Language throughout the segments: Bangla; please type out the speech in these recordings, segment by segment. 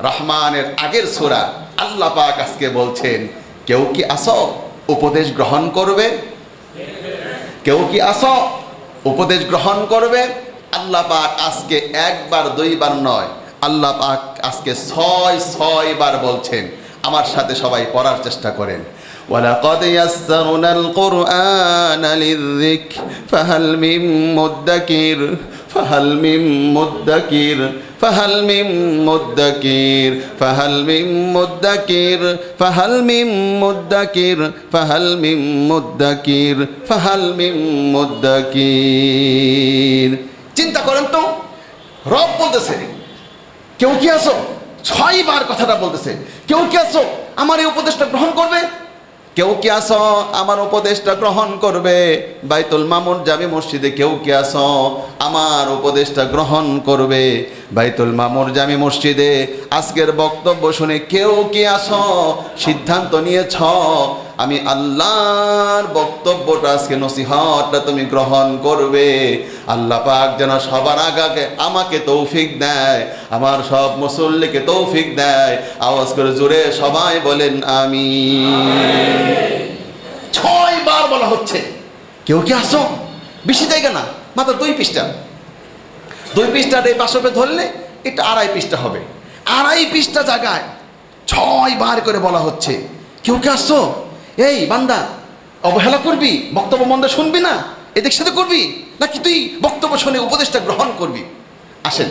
রহমানের আগের সূরা আল্লাহ পাক আজকে বলছেন, কেউ কি আসো উপদেশ গ্রহণ করবে? কেউ কি আসো উপদেশ গ্রহণ করবে? আল্লাহ পাক আজকে একবার দুইবার নয়, আল্লাহ পাক আজকে ছয় বার বলছেন। আমার সাথে সবাই পড়ার চেষ্টা করেন। ওয়ালাকাদ ইয়াসসারনাল কুরআনা লিযিকর ফাহাল মিন মুদ্দাকির ফাহাল মিন মুদ্দাকির ফাহাল মিন মুদ্দাকির ফাহাল মিন মুদ্দাকির ফাহাল মিন মুদ্দাকির ফাহাল মিন মুদ্দাকির ফাহাল মিন মুদ্দাকির। চিন্তা করেন তো, রব বলতেছে কেউ কি আসো, 6 বার কথাটা বলতেছে। কেউ কি আসো আমার এই উপদেশটা গ্রহণ করবে? কেউ কি আসো আমার উপদেশটা গ্রহণ করবে? বাইতুল মামুর জামি মসজিদে কেউ কি আসো আমার উপদেশটা গ্রহণ করবে? বাইতুল মামুর জামি মসজিদে আজকের বক্তব্য শুনে কেউ কি আসো সিদ্ধান্ত নিয়েছ আমি আল্লাহর বক্তব্যটা আজকে নসিহতটা তুমি গ্রহণ করবে? আল্লাহ পাক যেন সবার আগে আমাকে তৌফিক দেয়, আমার সব মুসল্লিকে তৌফিক দেয়। আওয়াজ করে জোরে সবাই বলেন আমিন। 6 বার বলা হচ্ছে কেউ কি আসো। বেশি জায়গা না, মাত্র 2 পৃষ্ঠা। 2 পৃষ্ঠার এই পাশে ধরলে এটা 2.5 পৃষ্ঠা হবে। 2.5 পৃষ্ঠা জায়গায় 6 বার করে বলা হচ্ছে কেউ কি আসো। এই বান্দা, অবহেলা করবি? বক্তব্য মন্দ শুনবি না? এদিক সাথে করবি নাকি তুই বক্তব্য শুনে উপদেশটা গ্রহণ করবি? আসেন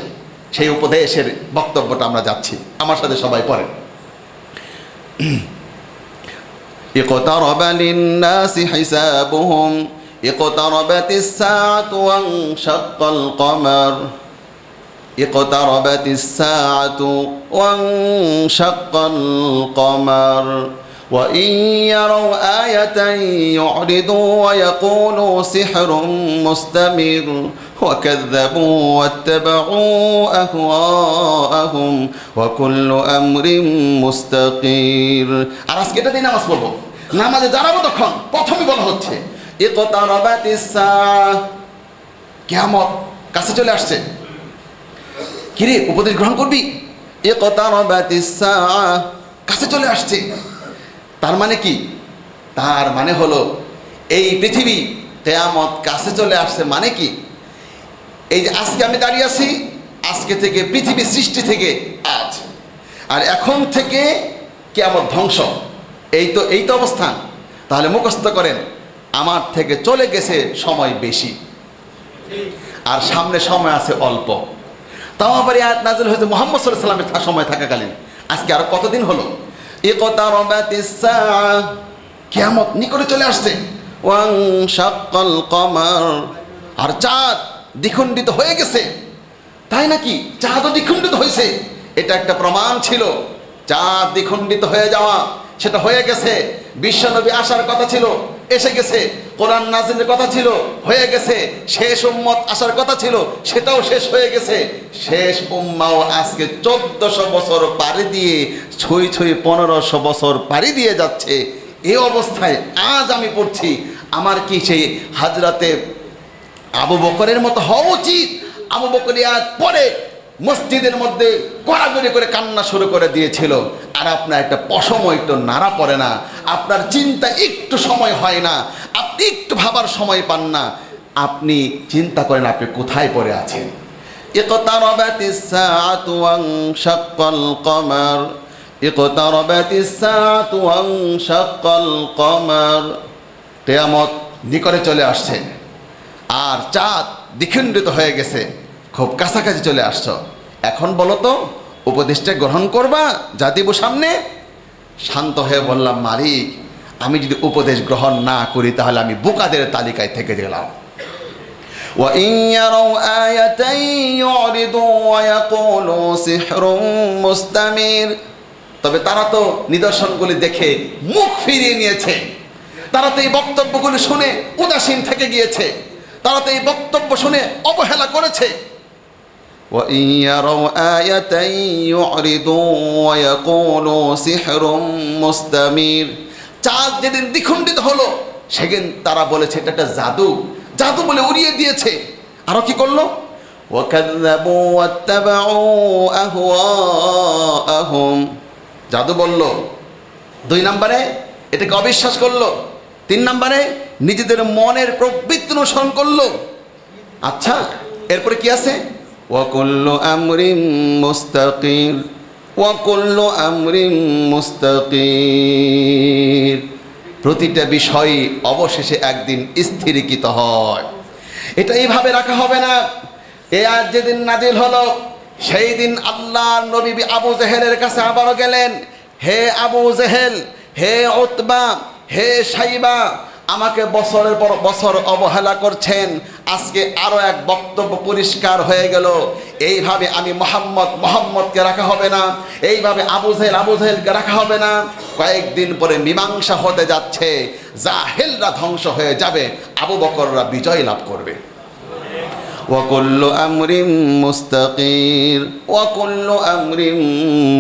সেই উপদেশের বক্তব্যটা আমরা যাচ্ছি। আমার সাথে সবাই পড়েন। اقترب للناس حسابهم اقتربت الساعة وانشق القمر اقتربت الساعة وانشق القمر وإن يروا آية يعرضوا ويقولوا سحر مستمر وكذبوا واتبعوا أهواءهم وكل أمر مستقير। আর আজকে এটা দিয়ে নামাজ পড়বো, নামাজে দাঁড়াবো, তখন প্রথমে বলা হচ্ছে ইকতারাবাতিস সাআহ, কিয়ামত কাছে চলে আসছে। কিরে উপদেশ গ্রহণ করবি? ইকতারাবাতিস সাআহ, কাছে চলে আসছে। তার মানে কি? তার মানে হলো এই পৃথিবী কিয়ামত কাছে চলে আসছে। মানে কি? এই যে আজকে আমি দাঁড়িয়ে আছি, আজকে থেকে পৃথিবী সৃষ্টি থেকে আজ, আর এখন থেকে কিয়ামত ধ্বংস, এই তো অবস্থান। তাহলে মুখস্থ করেন, আমার থেকে চলে গেছে সময় বেশি, আর সামনে সময় আছে অল্প। তাও আবার আয়াত নাযিল হয়েছে মুহাম্মদ সাল্লাল্লাহু আলাইহি ওয়াসাল্লামের সময় থাকাকালীন। আজকে আরো কতদিন হলো? ইকতারাবাতিস সাআহ, কিয়ামত নিকটে চলে আসছে। ওয়ানশাক্কাল কমার, আর চাঁদ দ্বিখণ্ডিত হয়ে গেছে। তাই নাকি? চাঁদও দ্বিখণ্ডিত হয়েছে। এটা একটা প্রমাণ ছিল, চাঁদ দ্বিখণ্ডিত হয়ে যাওয়া, সেটা হয়ে গেছে। বিশ্বনবী আসার কথা ছিল, এসে গেছে। কোরআন নাযিলের কথা ছিল, হয়ে গেছে। শেষ উম্মত আসার কথা ছিল, সেটাও শেষ হয়ে গেছে। শেষ উম্মাও আজকে 1400 বছর পাড়ি দিয়ে ছুঁই 1500 বছর পাড়ি দিয়ে যাচ্ছে। এই অবস্থায় আজ আমি পড়ছি, আমার কি সেই হাজরাতে আবু বকরের মতো হওয়া উচিত? আবু বকর আয়াত পড়ে মসজিদের মধ্যে গড়াগড়ি করে কান্না শুরু করে দিয়েছিল, আর আপনার একটা পশমও একটু নাড়া পড়ে না, আপনার চিন্তা একটু সময় হয় না, আপনি একটু ভাবার সময় পান না। আপনি চিন্তা করেন আপনি কোথায় পড়ে আছেন। ইকতারাবাতিস সাআতু ওয়ানশাক্কাল কমার ইকতারাবাতিস সাআতু ওয়ানশাক্কাল কমার, কিয়ামত নিকটে চলে আসছে, আর চাঁদ দ্বিখণ্ডিত হয়ে গেছে, খুব কাছাকাছি চলে আসছো। এখন বলো তো উপদেশটা গ্রহণ করবা? যা দিব সামনে। শান্ত হয়ে বললাম, মালিক আমি যদি উপদেশ গ্রহণ না করি তাহলে আমি বোকাদের তালিকায় থেকে গেলাম। وَإِنْ يَرَوْا آيَةً يُعْرِضُوا وَيَقُولُوا سِحْرٌ مُسْتَمِرٌ, তবে তারা তো নিদর্শনগুলি দেখে মুখ ফিরিয়ে নিয়েছে, তারা তো এই বক্তব্যগুলি শুনে উদাসীন থেকে গিয়েছে, তারা তো এই বক্তব্য শুনে অবহেলা করেছে। وَإِنْ يَرَوْا آيَةً يُعْرِضُوا وَيَقُولُوا سِحْرٌ مُسْتَمِرٌ, চাঁদ যেদিন দ্বিখণ্ডিত হলো সেদিন তারা বলেছে এটা একটা জাদু, জাদু বলে উড়িয়ে দিয়েছে। আরো কি করলো? وكذبوا واتبعوا أهواءهم জাদু বলল, 2 নম্বরে এটাকে অবিশ্বাস করলো, 3 নম্বরে নিজেদের মনের প্রবৃত্তি অনুসরণ করলো। আচ্ছা, এরপরে কি আছে? ওয়াকুল্লু আমরিন মুস্তাকির, ওয়াকুল্লু আমরিন মুস্তাকির, প্রতিটা বিষয় অবশেষে একদিন স্থিরীকৃত হয়। এটা এইভাবে রাখা হবে না। এই আয়াত যেদিন নাজিল হলো সেই দিন আল্লাহর নবী আবু জেহেলের কাছে আবারও গেলেন। হে আবু জেহেল, হে উতবা, হে সাইবা, আমাকে বছরের পর বছর অবহেলা করছেন, আজকে আরও এক বক্তব্য পরিষ্কার হয়ে গেল। এইভাবে আমি মোহাম্মদকে রাখা হবে না, এইভাবে আবু জেহেলকে রাখা হবে না। কয়েকদিন পরে মীমাংসা হতে যাচ্ছে, জাহেলরা ধ্বংস হয়ে যাবে, আবু বকররা বিজয় লাভ করবে। ওয়াকুল্লু আমরিন মুস্তাকির, ওয়াকুল্লু আমরিন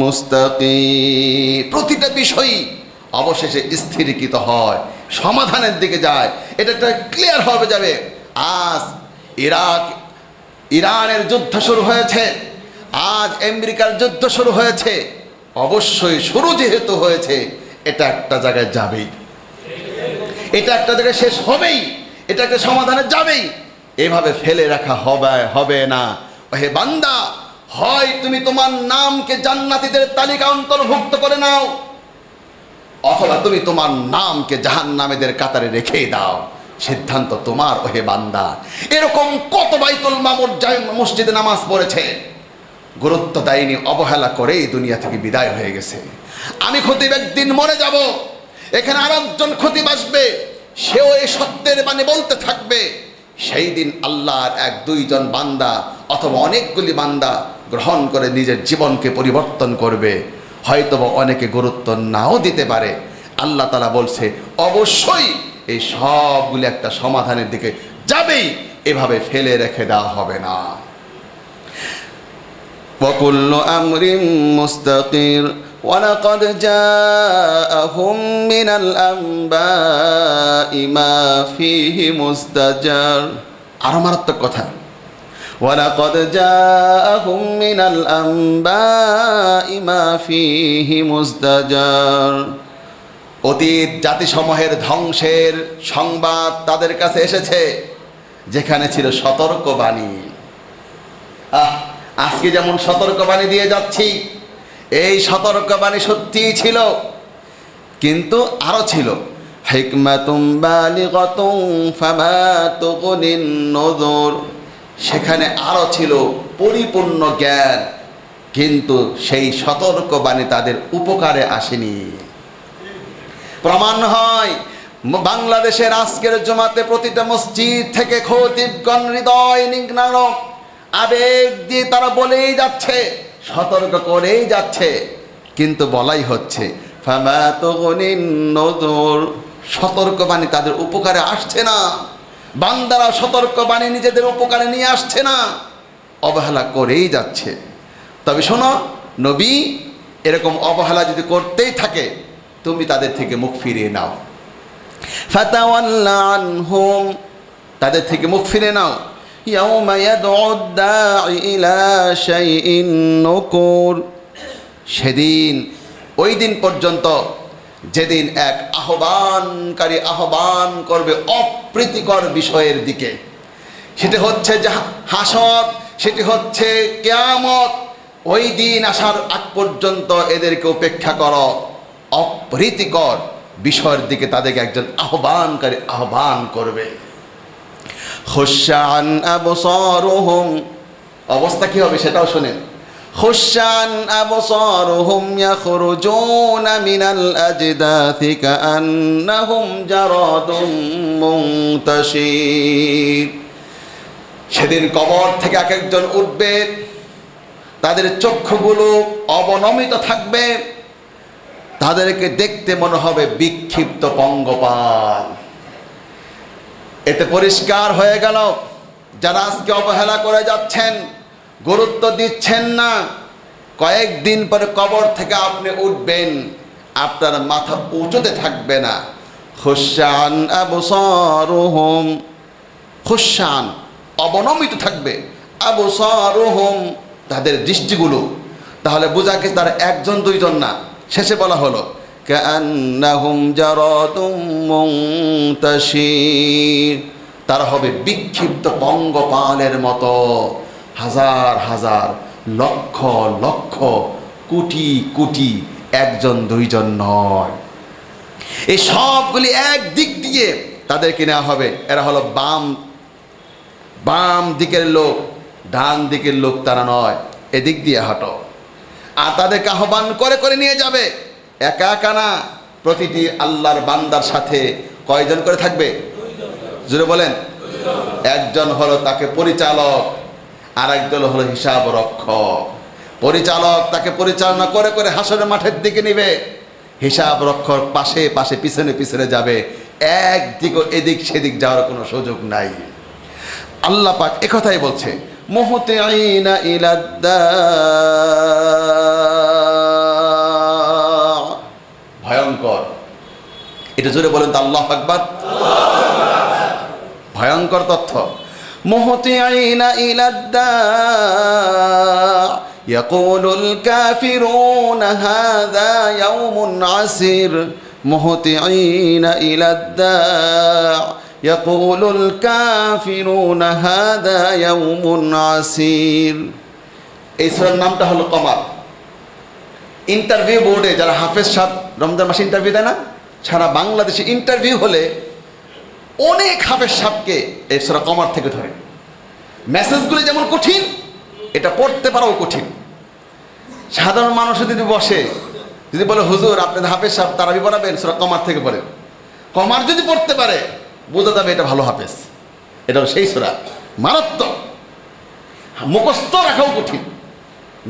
মুস্তাকির, প্রতিটা বিষয় অবশেষে স্থিরীকৃত হয়, সমাধানের দিকে যায়। এটা একটা ক্লিয়ার হবে যাবে। আজ ইরানের যুদ্ধ শুরু হয়েছে, আজ আমেরিকার যুদ্ধ শুরু হয়েছে। অবশ্যই শুরু যেহেতু হয়েছে, এটা একটা জায়গায় যাবেই, এটা একটা জায়গায় শেষ হবেই, এটা একটা সমাধানে যাবেই। এভাবে ফেলে রাখা হবে না। হে বান্দা, হয় তুমি তোমার নামকে জান্নাতীদের তালিকা অন্তর্ভুক্ত করে নাও, অথবা তুমি তোমার নামকে জাহান্নামীদের কাতারে রেখেই দাও। সিদ্ধান্ত তোমার, ওহে বান্দা। এরকম কত বাইতুল মামুর মসজিদে নামাজ পড়েছে, গুরুত্ব দেয়নি, অবহেলা করেই দুনিয়া থেকে বিদায় হয়ে গেছে। আমি খতিব একদিন মরে যাব, এখানে আরেকজন খতিব আসবে, সেও এই সত্যের বাণী বলতে থাকবে। সেই দিন আল্লাহর 1-2 জন বান্দা অথবা অনেকগুলি বান্দা গ্রহণ করে নিজের জীবনকে পরিবর্তন করবে। হয়তোবা অনেকে গুরুত্ব নাও দিতে পারে। আল্লাহ তাআলা বলছে অবশ্যই এই সবগুলি একটা সমাধানের দিকে যাবেই, এভাবে ফেলে রেখে দেওয়া হবে না। ওয়াকুল্লু আমরিন মুস্তাকির ওয়ালাকাদ জাআহুম মিনাল আনবাই মা ফীহি মুস্তাজার। আরো মারাত্মক কথা, ওয়ালাকাদ জাআহুম মিনাল আনবাই মা ফীহি মুস্তাজার। অতীত জাতিসমূহের ধ্বংসের সংবাদ তাদের কাছে এসেছে, যেখানে ছিল সতর্কবাণী। আজকে যেমন সতর্কবাণী দিয়ে যাচ্ছি, এই সতর্কবাণী সত্যিই ছিল, কিন্তু আরও ছিল হিকমাতুম বালিগাতুম ফামা তুগনিন নুযুর। সেখানে আরও ছিল পরিপূর্ণ জ্ঞান, কিন্তু সেই সতর্কবাণী তাদের উপকারে আসেনি। প্রমাণ হয় বাংলাদেশের আজকের জুমাতে প্রতিটা মসজিদ থেকে খতিবগণ হৃদয় নিংড়ানো আবেগ দিয়ে তারা বলেই যাচ্ছে, সতর্ক করেই যাচ্ছে, কিন্তু বলাই হচ্ছে ফামা তুগনিন নুযুর, সতর্কবাণী তাদের উপকারে আসছে না। বান্দারা সতর্কবাণী নিজেদের উপকারে নিয়ে আসছে না, অবহেলা করেই যাচ্ছে। তবে শোনো, নবী এরকম অবহেলা যদি করতেই থাকে, তুমি তাদের থেকে মুখ ফিরিয়ে নাও। ফাতাওয়াল্লা আনহুম, তাদের থেকে মুখ ফিরিয়ে নাও। ইয়াউমা ইয়াদউদ দাঈ ইলা শাইইন নুকুর, সেদিন, ওই দিন পর্যন্ত যেদিন এক আহ্বানকারী আহ্বান করবে অপ্রীতিকর বিষয়ের দিকে। সেটি হচ্ছে হাসর, সেটি হচ্ছে কিয়ামত। ওই দিন আসার আগ পর্যন্ত এদেরকে উপেক্ষা করো। অপ্রীতিকর বিষয়ের দিকে তাদেরকে একজন আহ্বানকারী আহ্বান করবে। খুশান আবসারুহুম, অবস্থা কি হবে সেটাও শুনেন। খুশান আবসারুহুম ইয়াখরুজুনা মিনাল আজদাথি কাআন্নাহুম জারাদুম মুনতাশির। সেদিন কবর থেকে এক একজন উঠবে, তাদের চক্ষুগুলো অবনমিত থাকবে, তাদেরকে দেখতে মনে হবে বিক্ষিপ্ত পঙ্গপাল। এতে পরিষ্কার হয়ে গেল, যারা আজকে অবহেলা করে যাচ্ছেন, গুরুত্ব দিচ্ছেন না, কয়েকদিন পরে কবর থেকে আপনি উঠবেন, আপনার মাথা উঁচুতে থাকবে না। খুশান আবসারুহুম, খুশান অবনমিত থাকবে, আবসারুহুম, তাদের দৃষ্টিগুলো। তাহলে বোঝা গেছে তারা একজন দুইজন না। শেষে বলা হলো কাআন্নাহুম জারাদুম মুনতাশির, তারা হবে বিক্ষিপ্ত পঙ্গপালের মতো, হাজার হাজার, লক্ষ লক্ষ, কোটি কোটি, একজন দুইজন নয়। এই সবগুলি এক দিক দিয়ে তাদেরকে নেওয়া হবে। এরা হলো বাম দিকের লোক, ডান দিকের লোক তারা নয়, এদিক দিয়ে হাঁটো। আর তাদেরকে আহ্বান করে করে নিয়ে যাবে, একা একা না, প্রতিটি আল্লাহর বান্দার সাথে কয়জন করে থাকবে? জোরে বলেন। একজন হলো তাকে পরিচালক, আর একজন হলো হিসাব রক্ষক। পরিচালক তাকে পরিচালনা করে করে হাসরের মাঠের দিকে নিবে, হিসাব রক্ষক পাশে পাশে পিছনে পিছনে যাবে, একদিক এদিক সেদিক যাওয়ার কোনো সুযোগ নাই। আল্লাহ পাক একথাই বলছে, মুহতিঈনা ইলাদ্দা, ভয়ঙ্কর। এটা জোরে বলেন তো আল্লাহু আকবার। ভয়ঙ্কর তথ্য। মুহতিঈনা ইলাদ্দা ইয়াকুলুল কাফিরুনা হাযা ইয়াউমুন আসির, মুহতিঈনা ইলাদ্দা ইয়াকুলুল কাফিরুনা হাযা ইয়াউমুন আসির। এই সূরার নামটা হলো কমার। ইন্টারভিউ বোর্ডে যারা হাফেজ সাহেব রমজান মাসে ইন্টারভিউ দেয় না, সারা বাংলাদেশে ইন্টারভিউ হলে অনেক হাফেজ সাহেবকে এই সূরা কমার থেকে ধরে। মেসেজগুলি যেমন কঠিন, এটা পড়তে পারাও কঠিন। সাধারণ মানুষ যদি বসে, যদি বলে হুজুর আপনাদের হাফেজ সাহেব তারাবি পড়াবেন, সূরা কমার থেকে পড়েন, কমার যদি পড়তে পারে বোঝা যাবে এটা ভালো হাফেজ। এটা সেই সূরা, মারাত্মক, মুখস্থ রাখাও কঠিন,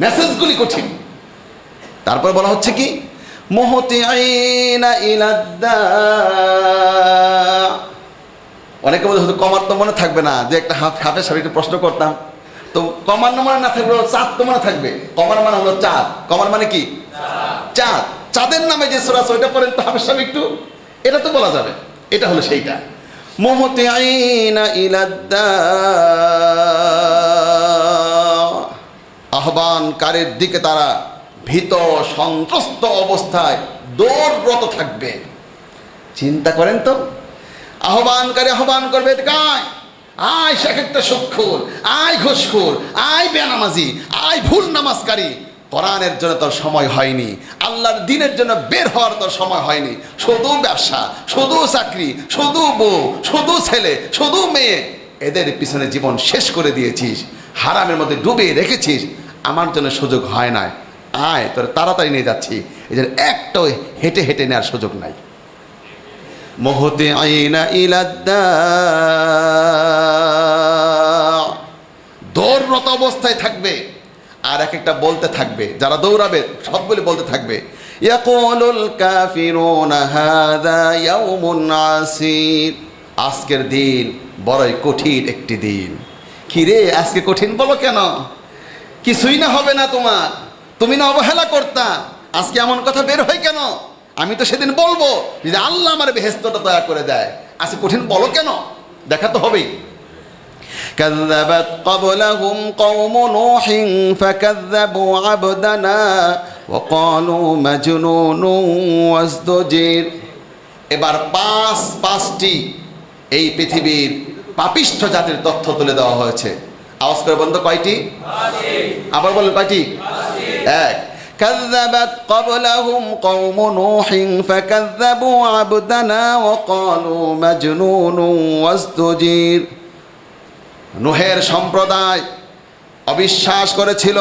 মেসেজগুলি কঠিন। তারপর বলা হচ্ছে কি, মুহতিঈনা ইলাদ্দা। অনেকে বলে হুজুর কমার তো মনে থাকবে না, যে একটা হাফেজ সাহেব একটু প্রশ্ন করতাম, তো কমার মনে না থাকবে, চাঁদ তো মনে থাকবে। কমার মানে হলো চাঁদ। কমার মানে কি? চাঁদ। চাঁদের নামে যে সূরা আছে ওইটা পড়েন তো হাফেজ সাহেব একটু, এটা তো বলা যাবে। এটা হলো সেইটা, মুহতিঈনা ইলাদ্দা, আহ্বানকারীর দিকে তারা ভীত সন্ত্রস্ত অবস্থায় দৌড়রত থাকবে। চিন্তা করেন তো, আহ্বানকারী আহ্বান করবে, আয় আয় শেখেরটা সুদখোর, আয় ঘুষখোর, আয় বেনামাজি, আয় ভুল নামাজকারী। কোরআনের জন্য তোর সময় হয়নি, আল্লাহর দ্বীনের জন্য বের হওয়ার তোর সময় হয়নি। শুধু ব্যবসা, শুধু চাকরি, শুধু বউ, শুধু ছেলে, শুধু মেয়ে, এদের পিছনে জীবন শেষ করে দিয়েছিস, হারামের মধ্যে ডুবে রেখেছিস, আমার জন্য সুযোগ হয় না। আয় তোর তাড়াতাড়ি নিয়ে যাচ্ছি। এই জন্য একটাও হেঁটে হেঁটে নেওয়ার সুযোগ নাই। মুহতিঈনা ইলাদ্দা, দৌড়রত অবস্থায় থাকবে, আর এক একটা বলতে থাকবে, যারা দৌড়াবে সবগুলি বলতে থাকবে, ইয়াকুলুল কাফিরুনা হাযা ইয়াউমুন আসির, আজকের দিন বড়ই কঠিন একটি দিন। কি রে আজকে কঠিন বলো কেন? কিছুই না হবে না তোমার, তুমি না অবহেলা করতা, আজকে এমন কথা বের হয় কেন? আমি তো সেদিন বলবো যে আল্লাহ আমার বেহেশতটা দয়া করে দেয়, আজকে কঠিন বলো কেন? দেখা তো হবেই। كذبت قبلهم قوم نوح فكذبوا عبدنا وقالوا مجنون وازدجر। এবার পাঁচটি এই পৃথিবীর পাপিষ্ঠ জাতির তথ্য তুলে দেওয়া হয়েছে। আওয়াজ করে বন্ধ, কয়টি? আবার বলেন কয়টি? এক, كذبت قبلهم قوم نوح فكذبوا عبدنا وقالوا مجنون وازدجر। নূহের সম্প্রদায় অবিশ্বাস করেছিল,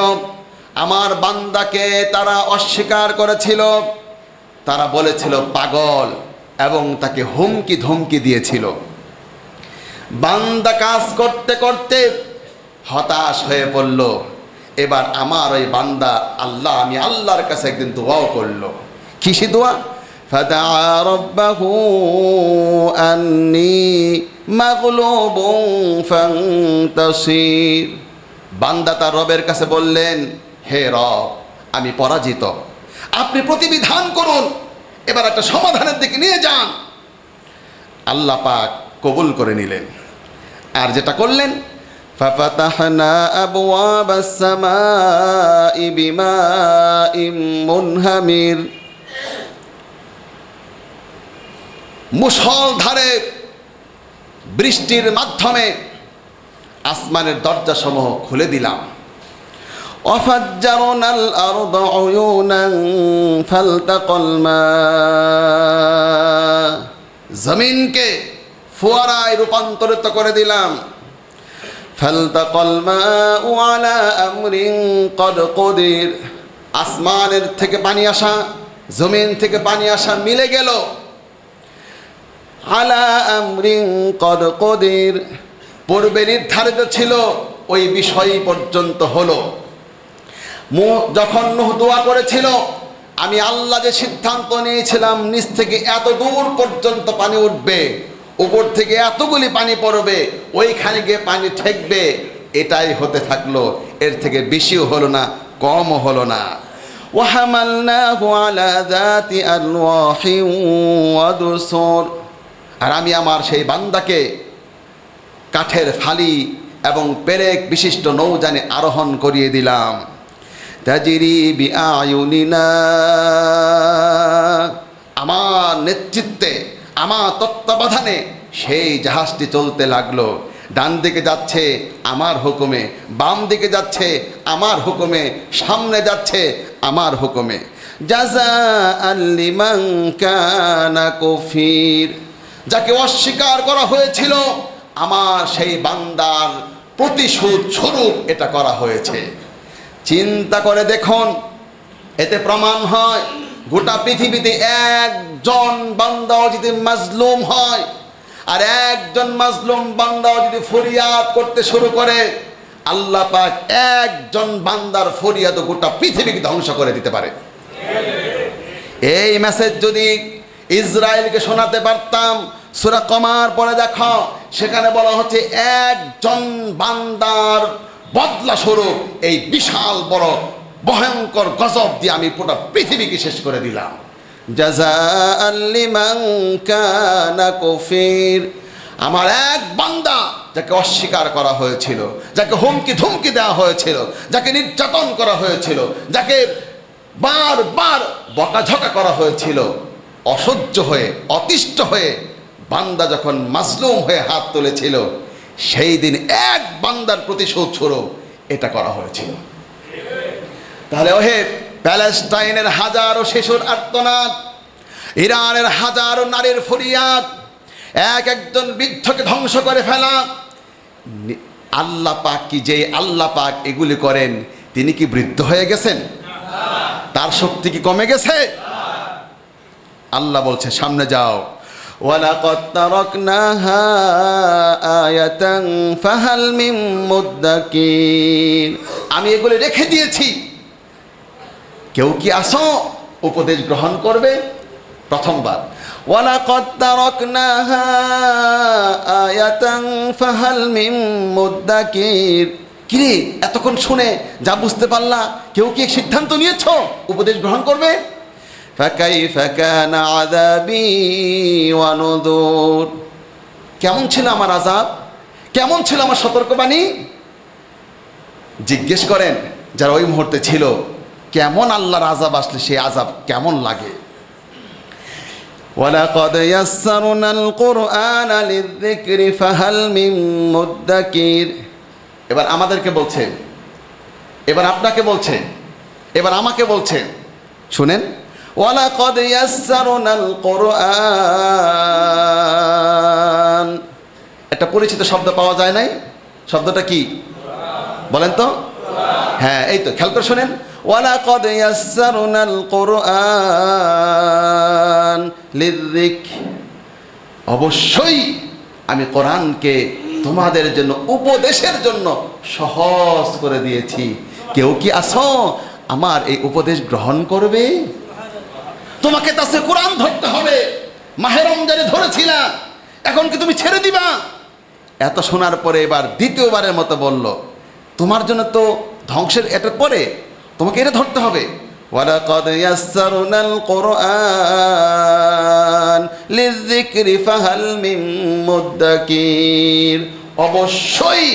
আমার বান্দাকে তারা অস্বীকার করেছিল, তারা বলেছিল পাগল এবং তাকে হুমকি ধমকি দিয়েছিল। বান্দা কাজ করতে করতে হতাশ হয়ে পড়ল। এবার আমার ওই বান্দা আল্লাহ, আমি আল্লাহর কাছে একদিন দোয়াও করলো। কিসে দোয়া? ফাদা রাব্বাহু আন্নী মাগলুবুন ফান্তাসির। বান্দা তার রবের কাছে বললেন, হে রব আমি পরাজিত, আপনি প্রতিবিধান করুন, এবার একটা সমাধানের দিকে নিয়ে যান। আল্লাহ পাক কবুল করে নিলেন। আর যেটা করলেন, ففتحنا أبواب السماء بماء منهمر মুষলধারে বৃষ্টির মাধ্যমে আসমানের দরজাসমূহ খুলে দিলাম। وفجرنا الأرض عيونا فالتقى الماء জমিনকে ফোয়ারায় রূপান্তরিত করে দিলাম। فالتقى الماء على أمر قد قدر আসমানের থেকে পানি আসা জমিন থেকে পানি আসা মিলে গেল। على أمر قد قدر পূর্বে নির্ধারিত ছিল ওই বিষয় পর্যন্ত হলো। যখন নূহ দোয়া করেছিল, আমি আল্লাহ যে সিদ্ধান্ত নিয়েছিলাম নিচ থেকে এত দূর পর্যন্ত পানি উঠবে, উপর থেকে এতগুলি পানি পড়বে, ওইখানে গিয়ে পানি ঠেকবে, এটাই হতে থাকলো। এর থেকে বেশিও হলো না, কমও হলো না। ওয়াহামালনাহু আলা যাতি আলওয়াহি ওয়া দুসুর আর আমি আমার সেই বান্দাকে কাঠের ফালি এবং পেরেক বিশিষ্ট নৌযানে আরোহণ করিয়ে দিলাম। তাজরি বিআয়ুনিনা আমার নেতৃত্বে, আমার তত্ত্বাবধানে সেই জাহাজটি চলতে লাগলো। ডান দিকে যাচ্ছে আমার হুকুমে, বাম দিকে যাচ্ছে আমার হুকুমে, সামনে যাচ্ছে আমার হুকুমে। জাযাআন লিমান কানা কুফির যাকে অস্বীকার করা হয়েছিল, আমার সেই বান্দার প্রতিশোধ স্বরূপ এটা করা হয়েছে। চিন্তা করে দেখুন, এতে প্রমাণ হয় গোটা পৃথিবীতে একজন বান্দাও যদি মাজলুম হয় আর একজন মাজলুম বান্দাও যদি ফরিয়াদ করতে শুরু করে, আল্লাহ পাক একজন বান্দার ফরিয়াদ গোটা পৃথিবীকে ধ্বংস করে দিতে পারে। এই মেসেজ যদি ইসরায়েলকে শোনাতে পারতাম, সূরা কমার পরে দেখো সেখানে বলা হচ্ছে একজন বান্দার বদলা স্বরূপ এই বিশাল বড় ভয়ঙ্কর গজব দিয়ে আমি পুরো পৃথিবীকে শেষ করে দিলাম। জাযাআন লিমান কানা কুফির আমার এক বান্দা যাকে অস্বীকার করা হয়েছিল, যাকে হুমকি ধুমকি দেওয়া হয়েছিল, যাকে নির্যাতন করা হয়েছিল, যাকে বারবার বকাঝকা করা হয়েছিল, অসহ্য হয়ে অতিষ্ঠ হয়ে বান্দা যখন মাজলুম হয়ে হাত তুলেছিল, সেই দিন এক বান্দার প্রতিশোধ স্বরূপ এটা করা হয়েছিল। তাহলে ওহে প্যালেস্টাইনের হাজারো শিশুর আর্তনাদ, ইরানের হাজারো নারীর ফরিয়াদ, একজন বৃদ্ধকে ধ্বংস করে ফেলা, আল্লাহ পাক কি যে আল্লাহ পাক এগুলি করেন, তিনি কি বৃদ্ধ হয়ে গেছেন? তার শক্তি কি কমে গেছে? আল্লাহ বলছে সামনে যাও। ওয়ালাকাদ তারাকনাহা আয়াতান ফাহাল মিন মুদ্দাকির আমি এগুলি রেখে দিয়েছি, কেউ কি আসো উপদেশ গ্রহণ করবে? প্রথমবার ওয়ালাকাদ তারাকনাহা আয়াতান ফাহাল মিন মুদ্দাকির কিরে এতক্ষণ শুনে যা বুঝতে পারলা, কেউ কি সিদ্ধান্ত নিয়েছো উপদেশ গ্রহণ করবে? ফাকাইফা কানা আযাবি ওয়া নুযুর কেমন ছিল আমার আযাব, কেমন ছিল আমার সতর্কবাণী? জিজ্ঞেস করেন যারা ওই মুহূর্তে ছিল, কেমন আল্লাহর আযাব আসলে সেই আযাব কেমন লাগে। ওয়ালাকাদ ইয়াসসারনাল কুরআনা লিযযিকরি ফাহাল মিন মুদ্দাকির এবার আমাদেরকে বলছে, এবার আপনাকে বলছে, এবার আমাকে বলছে, শুনেন। ওয়ালাকাদ ইয়াসসারনাল কুরআন একটা পরিচিত শব্দ পাওয়া যায় নাই, শব্দটা কি বলেন তো? হ্যাঁ এই তো, খেয়াল করে শোনেন। ওয়ালাকাদ ইয়াসসারনাল কুরআন লিযযিকর অবশ্যই আমি কোরআনকে তোমাদের জন্য উপদেশের জন্য সহজ করে দিয়েছি, কেউ কি আসো আমার এই উপদেশ গ্রহণ করবে? তোমাকে তাসে কোরআন ধরতে হবে, মাহে রমজানে ধরেছিলা, এখন কি তুমি ছেড়ে দিবা? এত শোনার পরে এবার দ্বিতীয়বারের মতো বলল, তোমার জন্য তো ধ্বংসের এটা পরে, তোমাকে এটা ধরতে হবে। ওয়ালাকাদ ইয়াসসারনাল কুরআন লিযযিকরি ফাহাল মিন মুদ্দাকির অবশ্যই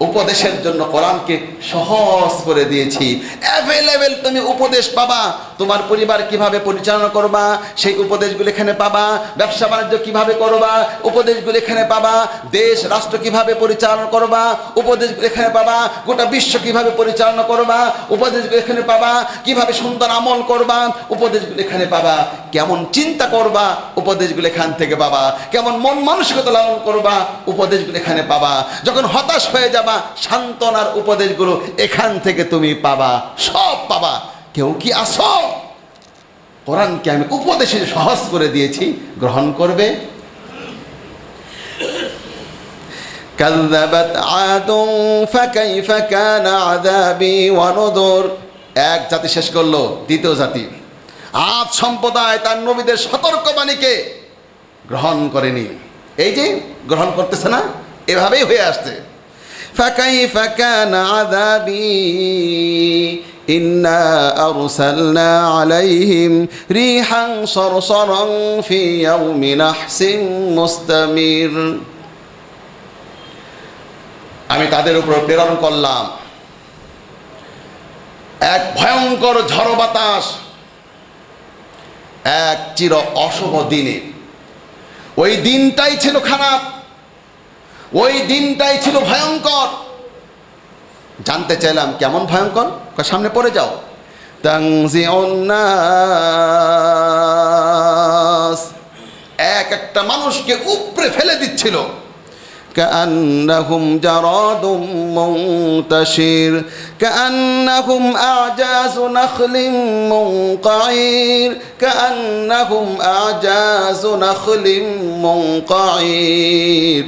উপদেশের জন্য কোরআনকে সহজ করে দিয়েছি। অ্যাভেলেবেল তুমি উপদেশ পাবা। তোমার পরিবার কিভাবে পরিচালনা করবা সেই উপদেশগুলো এখানে পাবা। ব্যবসা বাণিজ্য কিভাবে করবা উপদেশগুলো এখানে পাবা। দেশ রাষ্ট্র কিভাবে পরিচালনা করবা উপদেশগুলো এখানে পাবা। গোটা বিশ্ব কিভাবে পরিচালনা করবা উপদেশগুলো এখানে পাবা। কিভাবে সুন্দর আমল করবা উপদেশগুলো এখানে পাবা। কেমন চিন্তা করবা উপদেশগুলো এখান থেকে পাবা। কেমন মন মানসিকতা লালন করবা উপদেশগুলো এখানে পাবা। যখন হতাশ হয়ে যাবা সান্ত্বনার উপদেশগুলো এখান থেকে তুমি পাবা, সব পাবা। কেউ কি আসো কোরআনকে আমি উপদেশে সহজ করে দিয়েছি, গ্রহণ করবে? কাযযাবাত আদুন ফাকাইফা কানা আযাবি ওয়া নুযুর। এক জাতি শেষ করলো, দ্বিতীয় জাতি আদ সম্প্রদায় তার নবীদের সতর্কবাণীকে গ্রহণ করেনি। এই যে গ্রহণ করতেছে না, এভাবেই হয়ে আসছে। ফাকাইফা কানা আযাবি ইন্না আরসালনা আলাইহিম রিহান সরসরান ফি ইয়াউমি নাহসিন মুস্তামির। আমি তাদের উপর প্রেরণ করলাম এক ভয়ঙ্কর ঝড় বাতাস এক চির অশুভ দিনে। ওই দিনটাই ছিল খারাপ, ওই দিনটাই ছিল ভয়ঙ্কর। জানতে চাইলাম কেমন ভয়ঙ্কর? সামনে পড়ে যাও। তানজিউন নাস, এক একটা মানুষকে উপরে ফেলে দিচ্ছিল। কাআন্নাহুম জারাদুম মুনতাশির কাআন্নাহুম আ'জাযু নাখলিন মুনকাইর কাআন্নাহুম আ'জাযু নাখলিন মুনকাইর।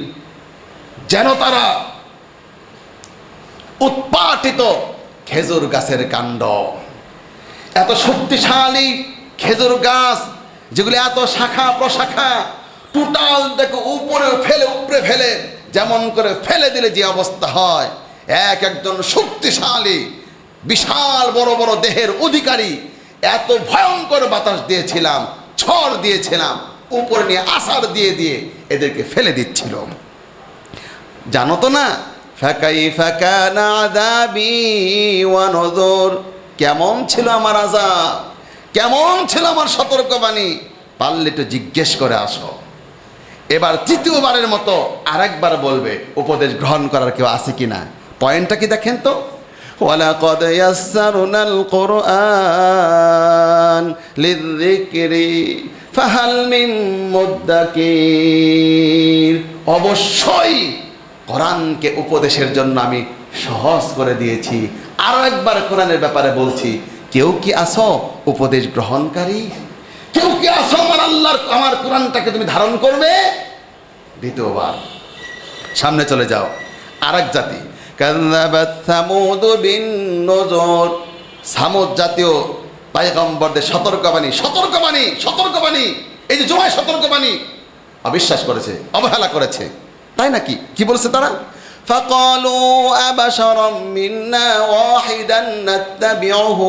যেন তারা উৎপাটিত খেজুর গাছের কাণ্ড। এত শক্তিশালী খেজুর গাছ যেগুলি এত শাখা প্রশাখা, টোটাল দেখো উপরে ফেলে যেমন করে ফেলে দিলে যে অবস্থা হয়, একজন শক্তিশালী বিশাল বড় বড় দেহের অধিকারী এত ভয়ঙ্কর বাতাস দিয়েছিলাম, ঝড় দিয়েছিলাম, উপরে নিয়ে আছাড় দিয়ে দিয়ে এদেরকে ফেলে দিচ্ছিল। জানো তো না ফাকাইফা কানা আযাবি ওয়া নুযুর, কেমন ছিল আমার আযাব, কেমন ছিল আমার সতর্কবাণী? পারলে একটু জিজ্ঞেস করে আসো। এবার তৃতীয়বারের মতো আরেকবার বলবে উপদেশ গ্রহণ করার কেউ আছে কিনা। পয়েন্টটা কি দেখেন তো, ওয়ালাকাদ ইয়াসসারনাল কুরআন লিযিকরি ফাহাল মিন মুদ্দাকির। অবশ্যই কোরআনকে উপদেশের জন্য আমি সহজ করে দিয়েছি। আরো একবার কোরআনের ব্যাপারে বলছি, কেউ কি আসো উপদেশ গ্রহণকারী? কেউ কি আসো আমার কোরআনটাকে তুমি ধারণ করবে? দ্বিতীয়বার সামনে চলে যাও। আরেক জাতি কাযযাবাত সামুদ বিন নুযুর, সামুদ জাতীয় পয়গম্বরদের সতর্কবাণী সতর্কবাণী সতর্কবাণী, এই যে জোয়ায় সতর্কবাণী অবিশ্বাস করেছে, অবহেলা করেছে। তাই নাকি? কি বলছে তারা? ফাকালু আবাশারাম মিন্না ওয়াহিদান নাত্তাবিউহু,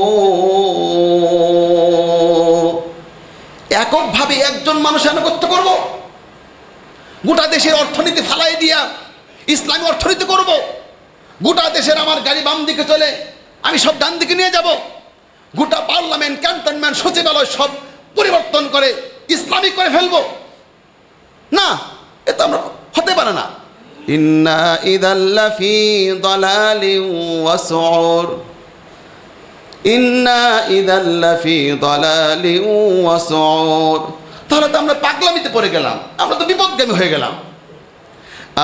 এককভাবে একজন মানুষ আনুগত্য করব, গোটা দেশের অর্থনীতি ফালাই দিয়া ইসলামী অর্থনীতি করব, গোটা দেশের আমার গাড়ি বাম দিকে চলে আমি সব ডান দিকে নিয়ে যাব, গোটা পার্লামেন্ট ক্যান্টনমেন্ট সচিবালয় সব পরিবর্তন করে ইসলামিক করে ফেলবো? না, এটা আমরা হতে পারে না। ইন্না ইযাল লাফি দালালিন ওয়া সুউর, ইন্না ইযাল লাফি দালালিন ওয়া সুউর। তাহলে তো আমরা পাগলামিতে পড়ে গেলাম, আমরা তো বিপদগামী হয়ে গেলাম।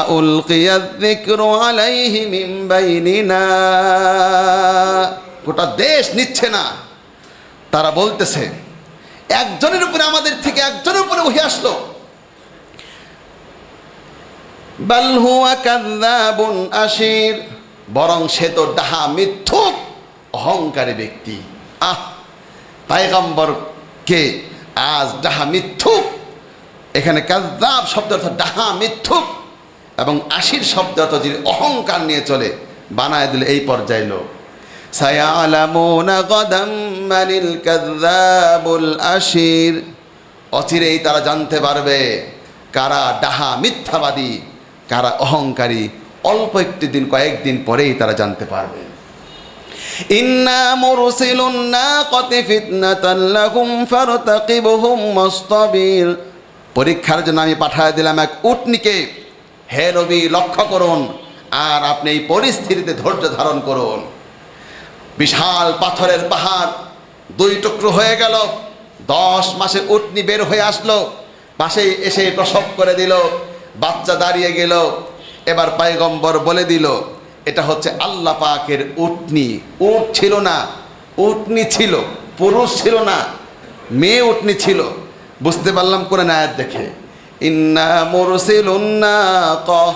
আউলকিয়ায যিকরু আলাইহি মিন বাইনিনা, গোটা দেশ নিচ্ছে না, তারা বলতেছে একজনের উপরে, আমাদের থেকে একজনের উপরে ওহী আসলো। বাল হুয়া কাযযাবুন আশির, বরং সে তো ডাহা মিথ্যুক অহংকারী ব্যক্তি। পয়গম্বরকে আজ ডাহা মিথ্যুক, এখানে কাযযাব শব্দ অর্থ ডাহা মিথ্যুক এবং আশির শব্দ অর্থ যিনি অহংকার নিয়ে চলে, বানায় দিলে এই পর্যায়ে লোক। সায়ালামুনা গাদাম মানিল কাযযাবুল আশির, অচিরেই তারা জানতে পারবে কারা ডাহা মিথ্যাবাদী, কারা অহংকারী অল্প একটি দিন, কয়েকদিন পরেই তারা জানতে পারবে। ইন্না মুরসিলুন নাকাতি ফিতনাতাল লাহুম ফারতাকিবহুম ওয়াসতাবির। পরীক্ষার জন্য আমি পাঠিয়ে দিলাম এক উটনীকে। হে নবী, লক্ষ্য করুন আর আপনি এই পরিস্থিতিতে ধৈর্য ধারণ করুন। বিশাল পাথরের পাহাড় 2 টুকরো হয়ে গেল। 10 মাসে উটনী বের হয়ে আসলো, পাশে এসে প্রসব করে দিল, বাচ্চা দাঁড়িয়ে গেল। এবার পয়গম্বর বলে দিল, এটা হচ্ছে আল্লাহ পাকের উটনী। উট ছিল না, উটনী ছিল, পুরুষ ছিল না, মেয়ে উটনী ছিল। বুঝতে পারলাম কোরআন আয়াত দেখে। ইন্না মুরসিলুন নাকাহ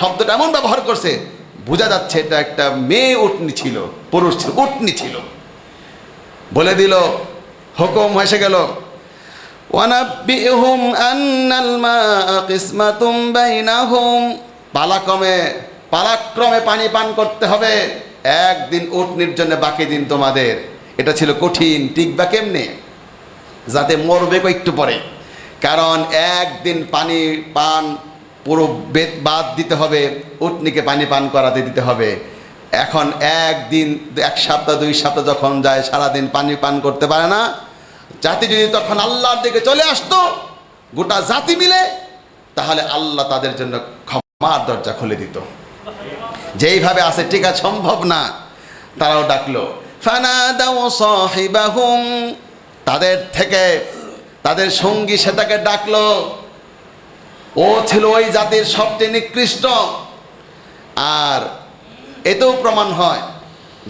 শব্দটা এমন ব্যবহার করছে, বোঝা যাচ্ছে এটা একটা মেয়ে উটনী ছিল, পুরুষ ছিল, উটনী ছিল। বলে দিল, হুকুম এসে গেল। ওয়ানাব্বিহুম আন্নাল মাআ কিসমাতুম বাইনাহুম। পালাক্রমে পানি পান করতে হবে। একদিন উটনির জন্য, বাকি দিন তোমাদের। এটা ছিল কঠিন, টিকবা কেমনে? যাতে মরবে একটু পরে, কারণ একদিন পানি পান পুরো বাদ দিতে হবে, উটনিকে পানি পান করাতে দিতে হবে। এখন একদিন, 1 সপ্তাহ 2 সপ্তাহ যখন যায়, সারাদিন পানি পান করতে পারে না। জাতি যদি তখন আল্লাহর দিকে চলে আসতো, গোটা জাতি মিলে, তাহলে আল্লাহ তাদের জন্য ক্ষমার দরজা খুলে দিত। যেইভাবে আছে টিকা সম্ভব না। তারাও ডাকলো, ফানাদাউ সাহিবাহুম। তাদের থেকে তাদের সঙ্গী সেটাকে ডাকলো। ও ছিল ওই জাতির সবচেয়ে নিকৃষ্ট। আর এতেও প্রমাণ হয়,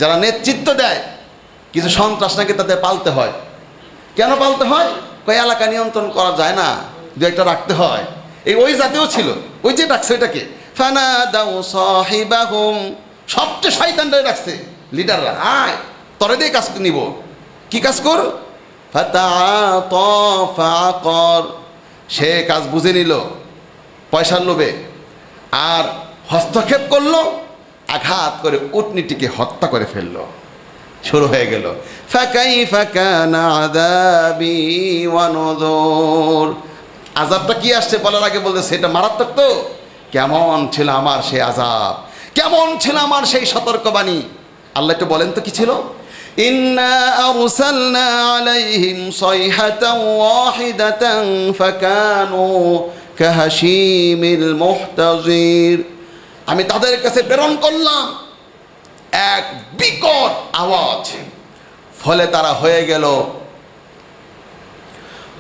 যারা নেতৃত্ব দেয়, কিছু সন্ত্রাস নাকি তাদের পালতে হয়। কেন পালতে হয়? কই এলাকা নিয়ন্ত্রণ করা যায় না, 2-1টা রাখতে হয়। ওই জাতীয় ছিল, ওই যে ডাকছে এটাকে ফানাদাউ সাহিবাহুম। সবচেয়ে শয়তানরাই ডাকছে, লিডাররা, আয় তরে দিয়ে কাজ নিব। কি কাজ কর? ফাতাআতা ফাআকার। সে কাজ বুঝে নিল পয়সার লোভে, আর হস্তক্ষেপ করলো, আঘাত করে উটনীটিকে হত্যা করে ফেললো। শুরু হয়ে গেল ফাকাইফা কানা আযাবি ওয়া নুযুর। আযাবটা কি আসছে বলার আগে বলতে, সেটা মারাত্মক তো। কেমন ছিল আমার সেই আযাব, কেমন ছিল আমার সেই সতর্কবাণী। আল্লাহ একটু বলেন তো কি ছিল? ইন্না আরসালনা আলাইহিম সাইহাতান ওয়াহিদাতান ফাকানু কাহাশিমিল মুহতাজির। আমি তাদের কাছে প্রেরণ করলাম এক বিকট আওয়াজ, ফলে তারা হয়ে গেল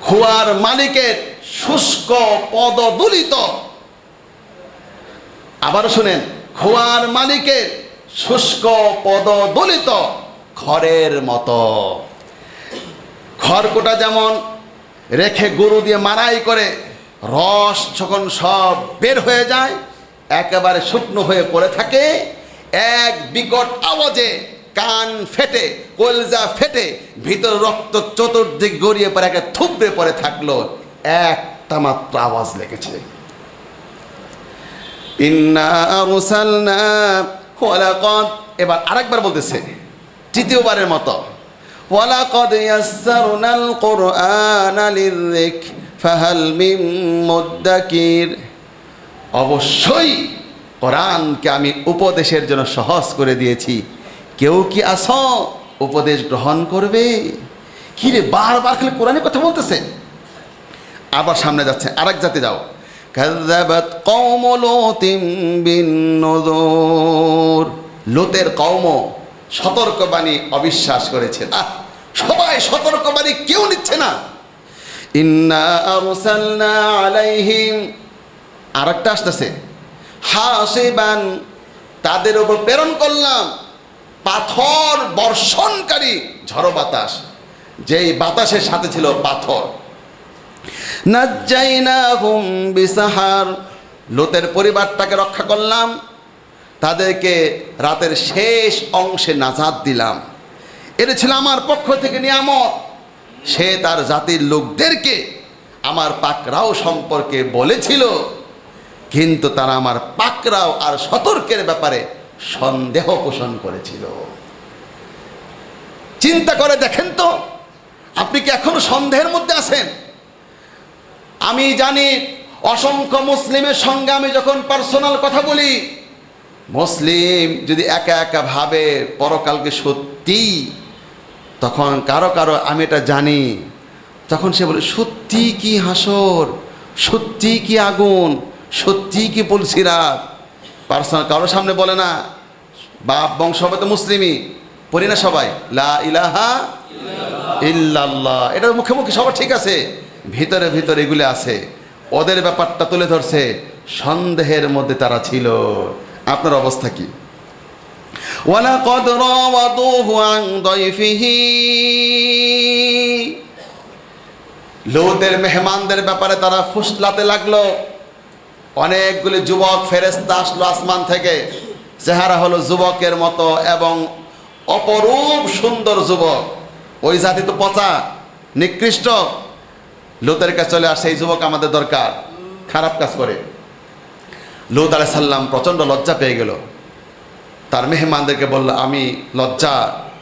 খোয়ার মালিকের শুষ্ক পদদলিত। আবার শুনেন, খোয়ার মালিকের শুষ্ক পদদলিত খড়ের মতো। খড়কুটা যেমন রেখে গরু দিয়ে মারাই করে, রস যখন সব বের হয়ে যায়, একেবারে শুকনো হয়ে পড়ে থাকে, এক বিকট আওয়াজে কান ফেটে, কলজা ফেটে, ভিতর রক্ত চতুর্দিক গড়িয়ে পড়ে একে থুবড়ে পড়ে থাকলো। একটা মাত্র আওয়াজ লেগেছে, ইন্না আরসালনা ওয়ালাকাদ। এবার আরেকবার বলতেছে, তৃতীয়বারের মতো, ওয়ালাকাদ ইয়াসসারনাল কুরআনা লিযিকর ফাহাল মিন মুদ্দাকির। অবশ্যই কোরআনকে আমি উপদেশের জন্য সহজ করে দিয়েছি, কেউ কি আসো উপদেশ গ্রহণ করবে? কি রে, বারবার খালি কোরআনের কথা বলতেছে। আবার সামনে যাচ্ছে, আরেক জাতি যাও, কাযযাবাত কওম লূতিন বিন-নুযুর। লূতের কওম সতর্কবাণী অবিশ্বাস করেছে। সবাই সতর্কবাণী, কেউ নিচ্ছে না। ইন্না আরসালনা আলাইহিম, আরেকটা আসতেছে, হাসিবান। তাদের উপর প্রেরণ করলাম পাথর বর্ষণকারী ঝড়ো বাতাস, যেই বাতাসের সাথে ছিল পাথর। নাজ্জাইনাহুম বিসাহার। লূতের পরিবারটাকে রক্ষা করলাম, তাদেরকে রাতের শেষ অংশে নাজাত দিলাম। এটা ছিল আমার পক্ষ থেকে নিয়ামত। সে তার জাতির লোকদেরকে আমার পাকরাও সম্পর্কে বলেছিল, কিন্তু তারা আমার পাকরাও আর সতর্কের ব্যাপারে সন্দেহ পোষণ করেছিল। চিন্তা করে দেখেন তো, আপনি কি এখনো সন্দেহের মধ্যে আছেন? আমি জানি অসংখ্য মুসলিমের সঙ্গে আমি যখন পার্সোনাল কথা বলি, মুসলিম যদি একা একা ভাবে পরকালকে সত্যি, তখন কারো কারো আমি এটা জানি, তখন সে বলে সত্যি কি হাসর, সত্যি কি আগুন, সত্যি কি পুলসিরাত। পার্সোনাল কারোর সামনে বলে না, বাপ বংশ হবে তো মুসলিমই, পড়ি না সবাই লা ইলাহা ইল্লাল্লাহ, এটা মুখে মুখে সবার ঠিক আছে, ভিতরে ভিতরে এগুলো আছে। ওদের ব্যাপারটা তুলে ধরছে, সন্দেহের মধ্যে তারা ছিল। আপনার অবস্থা কি? ওয়ালাকাদ রাওয়াদুহু আন দাইফিহি, লূতের মেহমানদের ব্যাপারে তারা ফুসলাতে লাগলো। অনেকগুলি যুবক ফেরেশতা আসলো আসমান থেকে, চেহারা হলো যুবকের মতো এবং অপরূপ সুন্দর যুবক। ওই জাতি তো পচা নিকৃষ্ট, লূতের কাছে চলে আসে, এই যুবক আমাদের দরকার, খারাপ কাজ করে। লূত আলাইহিস সালাম প্রচণ্ড লজ্জা পেয়ে গেল, তার মেহমানদেরকে বলল, আমি লজ্জা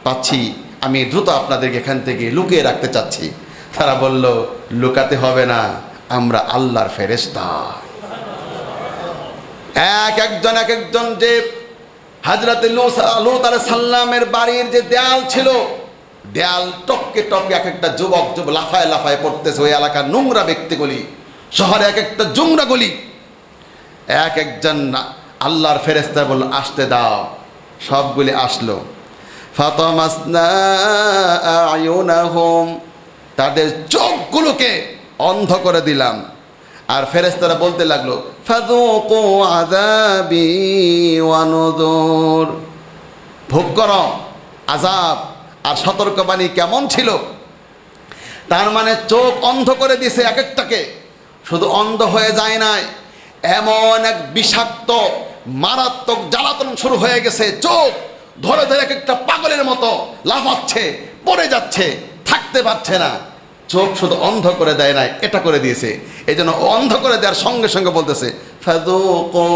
পাচ্ছি, আমি দ্রুত আপনাদেরকে এখান থেকে লুকিয়ে রাখতে চাচ্ছি। তারা বলল, লুকাতে হবে না, আমরা আল্লাহর ফেরেশতা। এক একজন যে হযরত লূত আলাইহিস সালামের বাড়ির যে দেয়াল ছিল, দেয়াল টপকে টপকে এক একটা যুবক লাফায় লাফায় পড়তেছে। ওই এলাকার নোংরা ব্যক্তিগুলি, শহরে এক একটা জুংরা গলি, এক একজন আল্লাহর ফেরেশতা বলল, আসতে দাও। সবগুলি আসলো। ফাতামাসনা আয়ুনাহুম, তাদের চোখগুলোকে অন্ধ করে দিলাম। আর ফেরেশতারা বলতে লাগলো, ফাযুকু আযাবি ওয়া নুযুর, ভোগ করো আযাব আর সতর্কবাণী কেমন ছিল। তার মানে চোখ অন্ধ করে দিয়েছে এক একটাকে। শুধু অন্ধ হয়ে যায় নাই, এমন এক বিষাক্ত মারাত্মক জ্বালাতন শুরু হয়ে গেছে। চোখ ধরে ধরে এক একটা পাগলের মতো লাফাচ্ছে, পড়ে যাচ্ছে, থাকতে পারছে না। চোখ শুধু অন্ধ করে দেয় নাই, এটা করে দিয়েছে। এই জন্য অন্ধ করে দেওয়ার সঙ্গে সঙ্গে বলতেছে, ফাযুকু,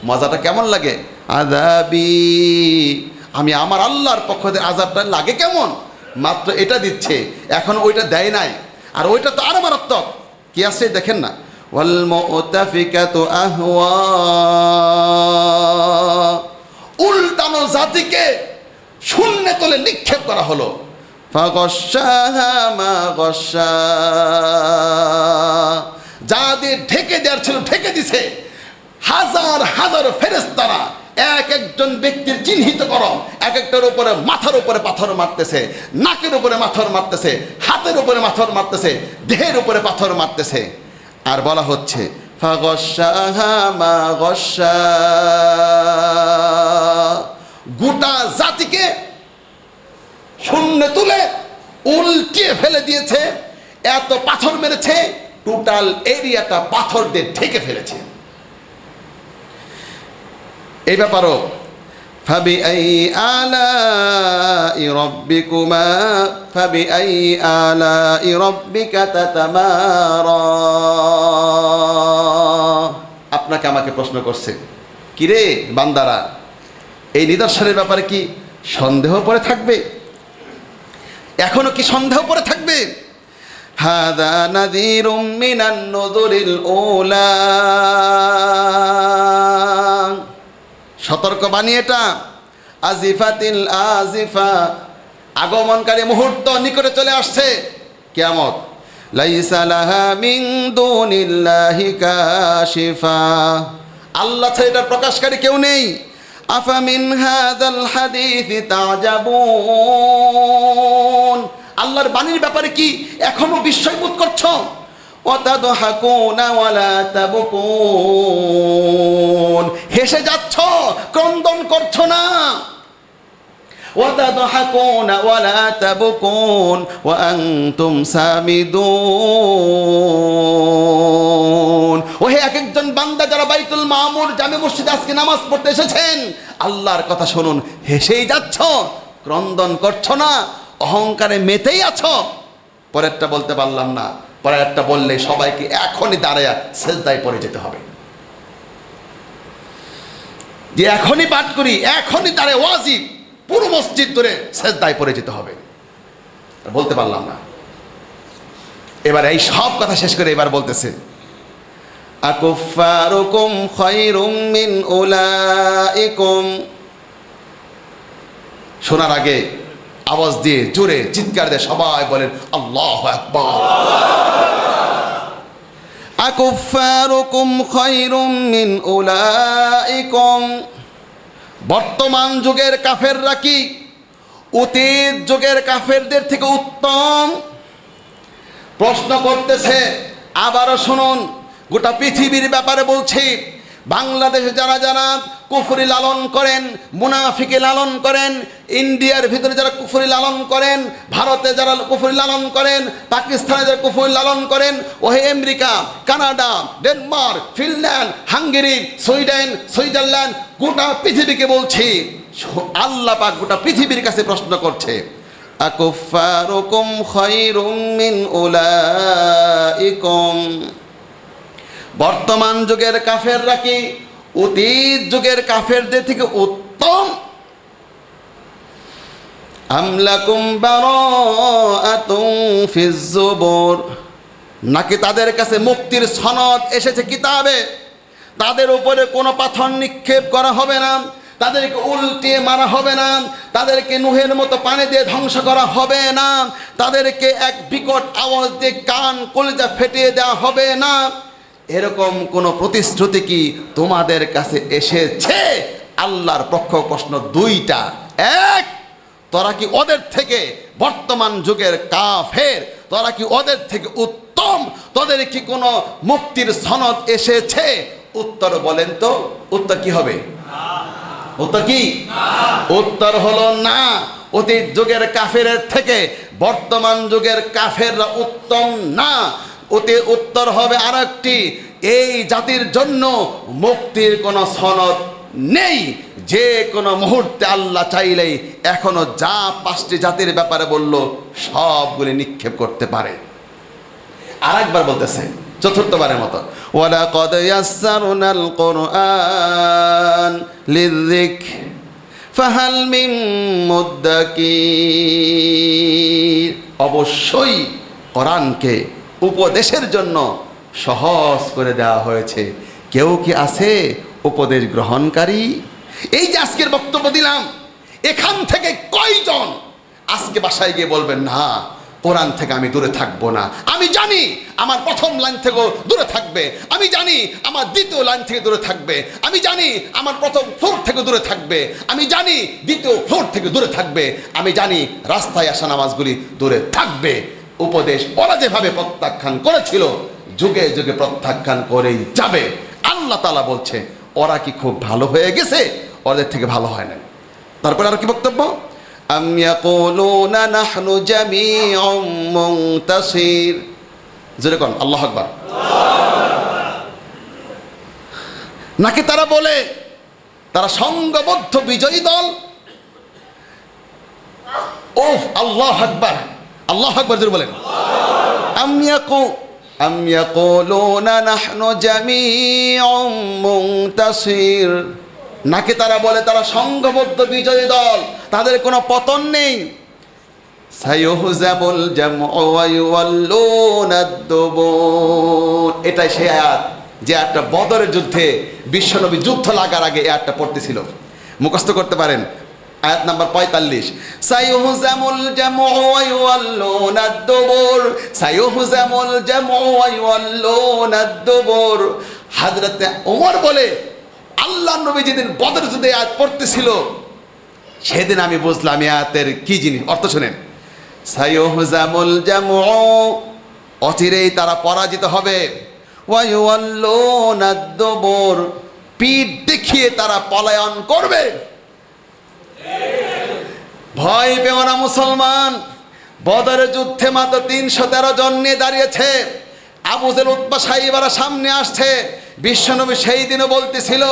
মজাটা কেমন লাগে, আযাবি, আমি আমার আল্লাহর পক্ষ থেকে আযাবটা লাগে কেমন, মাত্র এটা দিচ্ছে, এখন ওইটা দেয় নাই। আর ওইটা তো আরো মারাত্মক। কি আছে দেখেন না, ওয়াল মুতাফিকাতু আহওয়া, উল্টানো জাতিকে শূন্যে তলে নিক্ষেপ করা হলো। ফাগাশশাহা মা গাশশা, যা দিয়ে ঢেকে দেওয়ার ছিল ঢেকে দিছে। হাজার হাজার ফেরেশতারা এক একজন ব্যক্তির চিহ্নিত করো, এক একটার উপরে মাথার উপরে পাথর মারতেছে, নাকের উপরে পাথর মারতেছে, হাতের উপরে পাথর মারতেছে, দেহের উপরে পাথর মারতেছে। আর বলা হচ্ছে ফাগাশশাহা মা গাশশা, গোটা জাতিকে শূন্য তুলে উল্টিয়ে ফেলে দিয়েছে। এত পাথর মেরেছে, টোটাল এরিয়াটা পাথর দিয়ে ঢেকে ফেলেছে। এই ব্যাপারও ফাবিআই আলাই রাব্বিকুমা ফাবিআই আলাই রাব্বিকা তাতামারা, আপনাকে আমাকে প্রশ্ন করছে, কিরে বান্দারা, এই নিদর্শনের ব্যাপারে কি সন্দেহ পড়ে থাকবে? এখনো কি সন্দেহ পড়ে থাকবে? হাদা নাযীরুম মিনান নুযুরিল উলা, সতর্কবাণী এটা। আজিফাতিল আজিফা, আগমনকারী মুহূর্ত নিকটে চলে আসছে, কিয়ামত। লাইসা লাহা মিন দুনিল্লাহি কাশিফা, আল্লাহ ছাড়া এটার প্রকাশকারী কেউ নেই। আফামিন হাযাল হাদীসি তা'জাবুন, আল্লাহর বাণীর ব্যাপারে কি এখনো বিস্ময়বোধ করছো? ওয়াতাদহাকুনা ওয়ালা তাবকুন, হেসে যাচ্ছ, ক্রন্দন করছো না। ওয়াতাদহাকুনা ওয়ালা তাবকুন ওয়া আনতুম সামিদুন, ওহে এক একজন বান্দা যারা বাইতুল মামুর জামে মসজিদে আজকে নামাজ পড়তে এসেছেন, আল্লাহর কথা শুনুন, হেসেই যাচ্ছ, ক্রন্দন করছো না, অহংকারে মেতেই আছো। পরেরটা বলতে পারলাম না, পরেরটা বললে সবাইকে এখনই দাঁড়ায়া সেজদায় পড়ে যেতে হবে। যে এখনই পাঠ করি, এখনই দাঁড়ায় ওয়াজিব, পুরো মসজিদ ধরে সেজদায় পড়ে যেতে হবে। বলতে পারলাম না। এবার এই সব কথা শেষ করে এবার বলতেছে, আকুফারুকুম খায়রুম মিন উলাইকুম। শোনার আগে আওয়াজ দিয়ে জোরে চিৎকার দিয়ে সবাই বলেন আল্লাহু আকবার। আকুফারুকুম খায়রুম মিন উলাইকুম। বর্তমান যুগের কাফেররা কি অতীত যুগের কাফেরদের থেকে উত্তম? প্রশ্ন করতেছে। আবারও শুনুন, গোটা পৃথিবীর ব্যাপারে বলছি। বাংলাদেশে যারা যারা কুফরি লালন করেন, মুনাফিকে লালন করেন, ইন্ডিয়ার ভিতরে যারা কুফরি লালন করেন, ভারতে যারা কুফরি লালন করেন, পাকিস্তানে যারা কুফরি লালন করেন, ওহে America, Canada, Denmark, Finland, Hungary, Sweden, Switzerland, গোটা পৃথিবীকে বলছি, আল্লাহ পাক গোটা পৃথিবীর কাছে প্রশ্ন করছে, আকুফারুকুম খায়রুম মিন উলাইকুম। বর্তমান যুগের কাফেররা কি অতীত যুগের কাফেরদের থেকে উত্তম? আম লাকুম বারাআতুন ফিজ জুবুর। নাকি তাদের কাছে মুক্তির সনদ এসেছে কিতাবে, তাদের উপরে কোনো পাথর নিক্ষেপ করা হবে না, তাদেরকে উল্টিয়ে মারা হবে না, তাদেরকে নুহের মতো পানি দিয়ে ধ্বংস করা হবে না, তাদেরকে এক বিকট আওয়াজ দিয়ে কান কলিজা ফেটিয়ে দেওয়া হবে না। এরকম কোনো প্রতিশ্রুতি কি তোমাদের কাছে এসেছে? আল্লাহর পক্ষ প্রশ্ন দুইটা। এক, তোরা কি ওদের থেকে, বর্তমান যুগের কাফের, তোরা কি ওদের থেকে উত্তম? তোদের কি কোনো মুক্তির সনদ এসেছে? উত্তর বলেন তো, উত্তর কি হবে? উত্তর কি? উত্তর হলো না। অতীত যুগের কাফেরের থেকে বর্তমান যুগের কাফেররা উত্তম না। উত্তর হবে আরেকটি, এই জাতির জন্য মুক্তির কোনো সনদ নেই। যে কোনো মুহূর্তে আল্লাহ চাইলেই এখনো যা পাঁচটি জাতির ব্যাপারে বলল সবগুলি নিক্ষেপ করতে পারে। আরেকবার বলতেছে চতুর্থবারের মতো, ওয়ালাকাদ ইয়াসসারনাল কুরআন লিযিকর ফাহাল মিন মুদ্দাকির। অবশ্যই কোরআনকে উপদেশের জন্য সহজ করে দেওয়া হয়েছে, কেউ কি আছে উপদেশ গ্রহণকারী? এই যে আজকের বক্তব্য দিলাম, এখান থেকে কয়জন আজকে বাসায় গিয়ে বলবেন না কোরআন থেকে আমি দূরে থাকবো না? আমি জানি আমার প্রথম লাইন থেকেও দূরে থাকবে, আমি জানি আমার দ্বিতীয় লাইন থেকে দূরে থাকবে, আমি জানি আমার প্রথম ফ্লোর থেকে দূরে থাকবে, আমি জানি দ্বিতীয় ফ্লোর থেকে দূরে থাকবে, আমি জানি রাস্তায় আসা নামাজগুলি দূরে থাকবে। উপদেশ ওরা যেভাবে প্রত্যাখ্যান করেছিল, যুগে যুগে প্রত্যাখ্যান করেই যাবে। আল্লাহ তাআলা বলছে ওরা কি খুব ভালো হয়ে গেছে? ওদের থেকে ভালো হয় না। তারপরে আর কি বক্তব্য? আম ইয়াকুলুনা নাহনু জামিউম মুনতাসির। জোরে কোন আল্লাহু আকবার। নাকি তারা বলে তারা সংঘবদ্ধ বিজয়ী দল? ওহ আল্লাহু আকবার, আল্লাহু আকবার জোরে বলেন। আম ইয়াকুলুনা নাহনু জামিউম মুনতাসির। নাকি তারা বলে তারা সংঘবদ্ধ বিজয়ী দল, তাদের কোনো পতন নেই। সায়ুহজামুল জামউ ওয়া ইউওয়াল্লুনাদ দুবুর। এটাই সেই আয়াত যে একটা বদরের যুদ্ধে বিশ্বনবী যুদ্ধ লাগার আগে এই আয়াতটা পড়তেছিল, মুখস্থ করতে পারেন। আয়াত নাম্বার 45, সায়ুহজামুল জামউ ওয়া ইউওয়াল্লুনাদ দুবুর, সায়ুহজামুল জামউ ওয়া ইউওয়াল্লুনাদ দুবুর। হযরত ওমর বলে আল্লাহ নবী যেদিন বদর যুদ্ধে আয়াত পড়তেছিল সেদিন আমি বুঝলাম এই আয়াতের কি জিনিস। অর্থ শুনেন, সায়ুহজামুল জামউ, অচিরেই তারা পরাজিত হবে, ওয়া ইউওয়াল্লুনাদ দুবুর, পিঠ দেখিয়ে তারা পলায়ন করবে। ভয় পেও না মুসলমান, বদরের যুদ্ধে মাত্র 313 জন নিয়ে দাঁড়িয়েছে। আবু জেহেল, উতবা, সাইবারা সামনে আসছে। বিশ্বনবী সেই দিনও বলতেছিল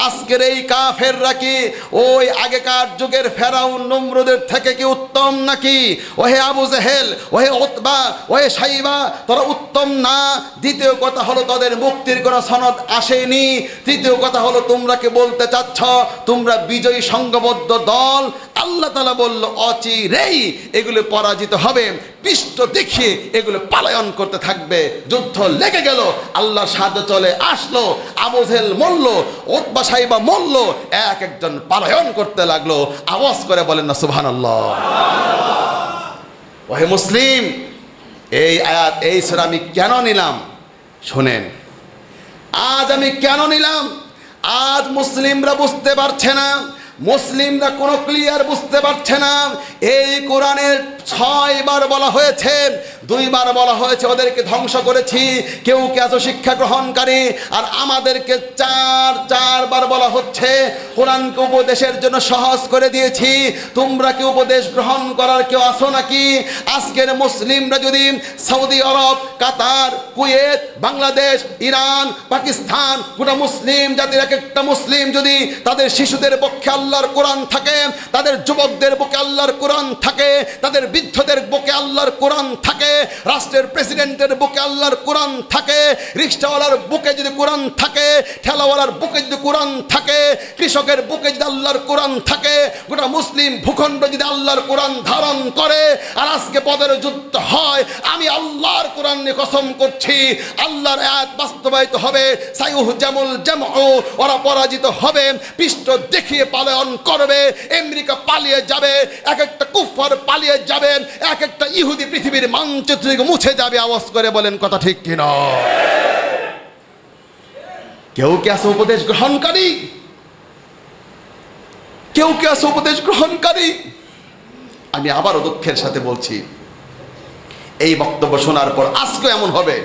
আজকের এই কাফেররা কি ওই আগেকার যুগের ফেরাউন নমরুদের থেকে কি উত্তম নাকি? ওহে আবু জেহেল, ওহে উতবা, ওহে সাইবা, তোরা উত্তম না। দ্বিতীয় কথা হলো তাদের মুক্তির কোনো সনদ আসেনি। তৃতীয় কথা হলো তোমরা কি বলতে চাচ্ছ তোমরা বিজয়ী সংঘবদ্ধ দল? আল্লাহ তাআলা বলল অচিরেই এগুলো পরাজিত হবে। পৃষ্ঠ দেখিয়ে এগুলো পালায়ন করতে থাকবে। যুদ্ধ লেগে গেল, আল্লাহর সাহায্য চলে আসলো, আবু জেহেল মরল, উতবা সাইবা মরল, এক একজন পালায়ন করতে লাগলো। আওয়াজ করে বলেন না সুবহানাল্লাহ। ওহে মুসলিম, এই আয়াত, এই সূরা আমি কেন নিলাম শোনেন। আজ আমি কেন নিলাম? আজ মুসলিমরা বুঝতে পারছে না, মুসলিমরা কোনো ক্লিয়ার বুঝতে পারছে না। এই কোরআনের 6 বার বলা হয়েছে, 2 বার বলা হয়েছে ওদেরকে ধ্বংস করেছি, কেউ কে আছো শিক্ষা গ্রহণকারী, আর আমাদেরকে 4 বার বলা হচ্ছে কোরআনকে উপদেশের জন্য সহজ করে দিয়েছি, তোমরা কি উপদেশ গ্রহণ করার কেউ আছো নাকি? আজকের মুসলিমরা যদি সৌদি আরব, কাতার, কুয়েত, বাংলাদেশ, ইরান, পাকিস্তান, গোটা মুসলিম জাতির এক একটা মুসলিম যদি তাদের শিশুদের পক্ষে আল্লাহর কোরআন থাকে, তাদের যুবকদের বুকে আল্লাহর কোরআন থাকে, তাদের বৃদ্ধদের বুকে আল্লাহর কোরআন থাকে, রাষ্ট্রের প্রেসিডেন্টের বুকে আল্লাহর কোরআন থাকে, রিকশাওয়ালার বুকে যদি কোরআন থাকে, ঠেলাওয়ালার বুকে যদি কোরআন থাকে, কৃষকের বুকে যদি আল্লাহর কোরআন থাকে, গোটা মুসলিম ভূখণ্ড যদি আল্লাহর কোরআন ধারণ করে, আর আজকে পদের যুদ্ধ হয়, আমি আল্লাহর কোরআন নিয়ে কসম করছি আল্লাহর আয়াত বাস্তবায়িত হবে। সাইউহজামুল জামউ, ওরা পরাজিত হবে, পৃষ্ঠ দেখিয়ে পালায়ন করবে, আমেরিকা পালিয়ে যাবে, এক একটা কুফার পালিয়ে যাবে, এক একটা ইহুদি পৃথিবীর মানচিত্র থেকে মুছে যাবে। আওয়াজ করে বলেন কথা ঠিক কিনা? কেউ কি আছে উপদেশ গ্রহণকারী? কেউ কি আছে উপদেশ গ্রহণকারী? আমি আবারও দুঃখের সাথে বলছি, এই বক্তব্য শোনার পর আজকে এমন হবে,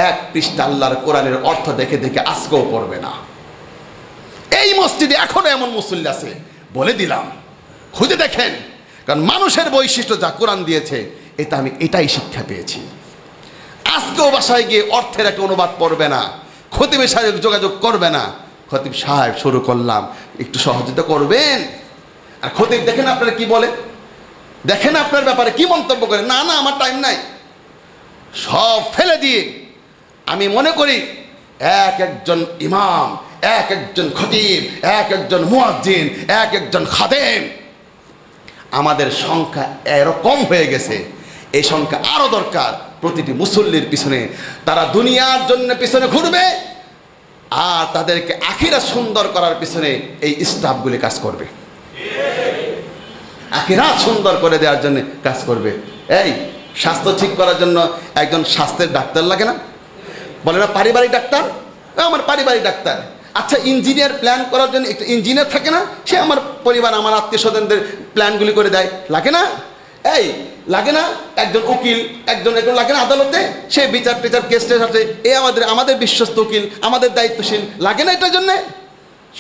1 পৃষ্ঠা আল্লাহর কোরআনের অর্থ দেখে দেখে আজকেও পড়বে না। এই মসজিদে এখনো এমন মুসল্লি আছে, বলে দিলাম, খুঁজে দেখেন। কারণ মানুষের বৈশিষ্ট্য যা কোরআন দিয়েছে, এটা আমি এটাই শিক্ষা পেয়েছি। আজকেও বাসায় গিয়ে অর্থের একটা অনুবাদ পড়বে না, খতিবের সাথে যোগাযোগ করবে না, খতিব সাহেব শুরু করলাম, একটু সহযোগিতা করবেন। আর খতিব দেখেন আপনারা কি বলে, দেখেন আপনার ব্যাপারে কি মন্তব্য করে, না না আমার টাইম নাই, সব ফেলে দিয়ে আমি মনে করি এক একজন ইমাম, এক একজন খতিব, এক একজন মুয়াজ্জিন, এক একজন খাদেম, আমাদের সংখ্যা এরকম হয়ে গেছে, এই সংখ্যা আরো দরকার। প্রতিটি মুসল্লির পিছনে তারা দুনিয়ার জন্য পিছনে ঘুরবে, আর তাদেরকে আখিরাত সুন্দর করার পিছনে এই স্টাফগুলি কাজ করবে, আখিরাত সুন্দর করে দেওয়ার জন্য কাজ করবে। এই স্বাস্থ্য ঠিক করার জন্য একজন স্বাস্থ্যের ডাক্তার লাগে না? বলে না পারিবারিক ডাক্তার, আমার পারিবারিক ডাক্তার। আচ্ছা, ইঞ্জিনিয়ার প্ল্যান করার জন্য একটা ইঞ্জিনিয়ার থাকে না? সে আমার পরিবার, আমার আত্মীয় স্বজনদের প্ল্যানগুলি করে দেয়, লাগে না? এই লাগে না? একজন উকিল, একজন লাগে না আদালতে, সে বিচার টিচার কেস টেস আছে, এ আমাদের বিশ্বস্ত উকিল, আমাদের দায়িত্বশীল, লাগে না এটার জন্যে?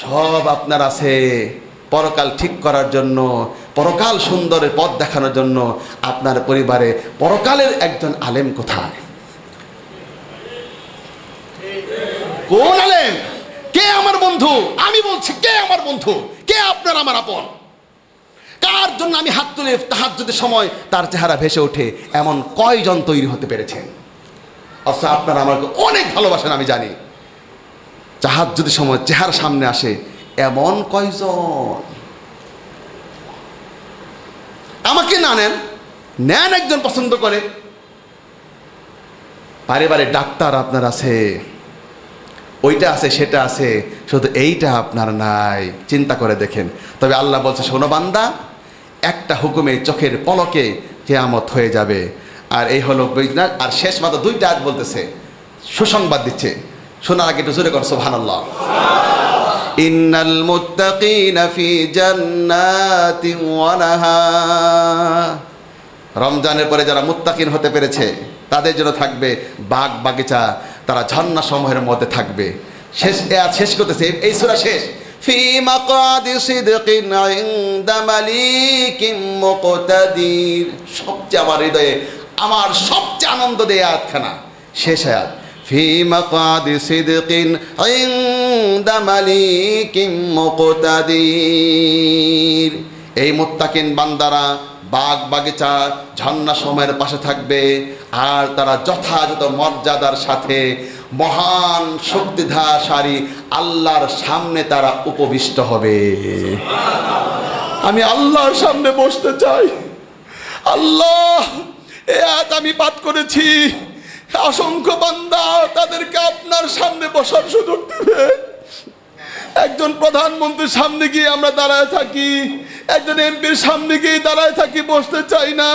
সব আপনার আছে পরকাল ঠিক করার জন্য, পরকাল সুন্দরের পথ দেখানোর জন্য। আপনার পরিবারে পরকালের একজন আলেম কোথায়? কোন আলেম? কে আমার বন্ধু? আমি বলছি, কে আমার বন্ধু? কে আপনার আমার আপন? কার জন্য আমি হাত তুলে তাহাজ্জুদের সময় তার চেহারা ভেসে ওঠে, এমন কয়জন তৈরি হতে পেরেছেন? অথচ আপনারা আমাকে অনেক ভালোবাসেন, আমি জানি। তাহাজ্জুদের সময় চেহারা সামনে আসে এমন কয়জন? আমাকে না নেন, নেন একজন পছন্দ করে। পারিবারিক ডাক্তার আপনার আছে, ওইটা আছে, সেটা আছে, শুধু এইটা আপনার নাই। চিন্তা করে দেখেন। তবে আল্লাহ বলছে, শোনো বান্দা, একটা হুকুমে চোখের পলকে কিয়ামত হয়ে যাবে। আর এই হলো বিজনেস। আর শেষ মাত্র 2টা আয়াত বলতেছে, সুসংবাদ দিচ্ছে। শোনার আগে একটু জোরে কর সুবহানাল্লাহ। ইন্নাল মুত্তাকিনা ফি জান্নাতিন ওয়া নাহার। রমজানের পরে যারা মুত্তাকিন হতে পেরেছে তাদের জন্য থাকবে বাগ বাগিচা, তারা ঝর্ণা সমূহের মধ্যে থাকবে। শেষ করতেছে এই সূরা শেষ, ফি মাকাদি সিদকিন ইনদা মালিকিন মুকতাদির। সবচেয়ে আমার হৃদয়ে আমার সবচেয়ে আনন্দ দেয় আয়াতখানা, শেষ আয়াত, ফি মাকাদি সিদকিন ইনদা মালিকিন মুকতাদির। এই মুত্তাকিন বান্দারা বাগ বাগিচা ঝর্ণা সময়ের পাশে থাকবে, আর তারা যথাযথ মর্যাদার সাথে মহান শক্তিধারী আল্লাহর সামনে তারা উপবিষ্ট হবে। আমি আল্লাহর সামনে বসতে চাই। আল্লাহ, এ আয়াত আমি পাঠ করেছি, অসংখ্য বান্দা তাদেরকে আপনার সামনে বসার সুযোগ দেবে। একজন প্রধানমন্ত্রীর সামনে গিয়ে আমরা দাঁড়ায় থাকি, একজন এমপির সামনে গিয়ে দাঁড়ায় থাকি, বসতে চাই না।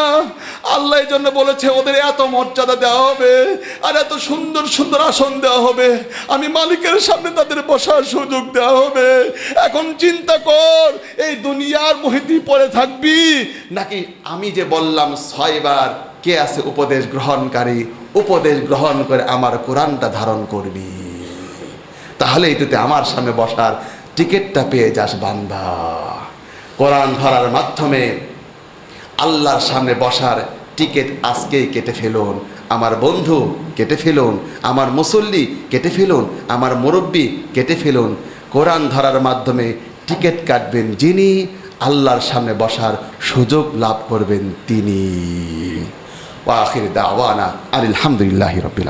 আল্লাহ এই জন্য বলেছে ওদের এত মর্যাদা দেওয়া হবে আর এত সুন্দর সুন্দর আসন দেওয়া হবে, আমি মালিকের সামনে তাদের বসার সুযোগ দেওয়া হবে। এখন চিন্তা কর, এই দুনিয়ার মহিতি পড়ে থাকবি, নাকি আমি যে বললাম 6 বার কে আছে উপদেশ গ্রহণকারী, উপদেশ গ্রহণ করে আমার কোরআনটা ধারণ করবি, তাহলেই তুই আমার সামনে বসার টিকিটটা পেয়ে যাস বান্দা। কোরআন ধরার মাধ্যমে আল্লাহর সামনে বসার টিকিট আজকেই কেটে ফেলুন। আমার বন্ধু কেটে ফেলুন, আমার মুসল্লি কেটে ফেলুন, আমার মুরব্বি কেটে ফেলুন। কোরআন ধরার মাধ্যমে টিকিট কাটবেন যিনি, আল্লাহর সামনে বসার সুযোগ লাভ করবেন তিনি। ওয়া আখির দাওয়ানা আলহামদুলিল্লাহি রাব্বিল আলামিন।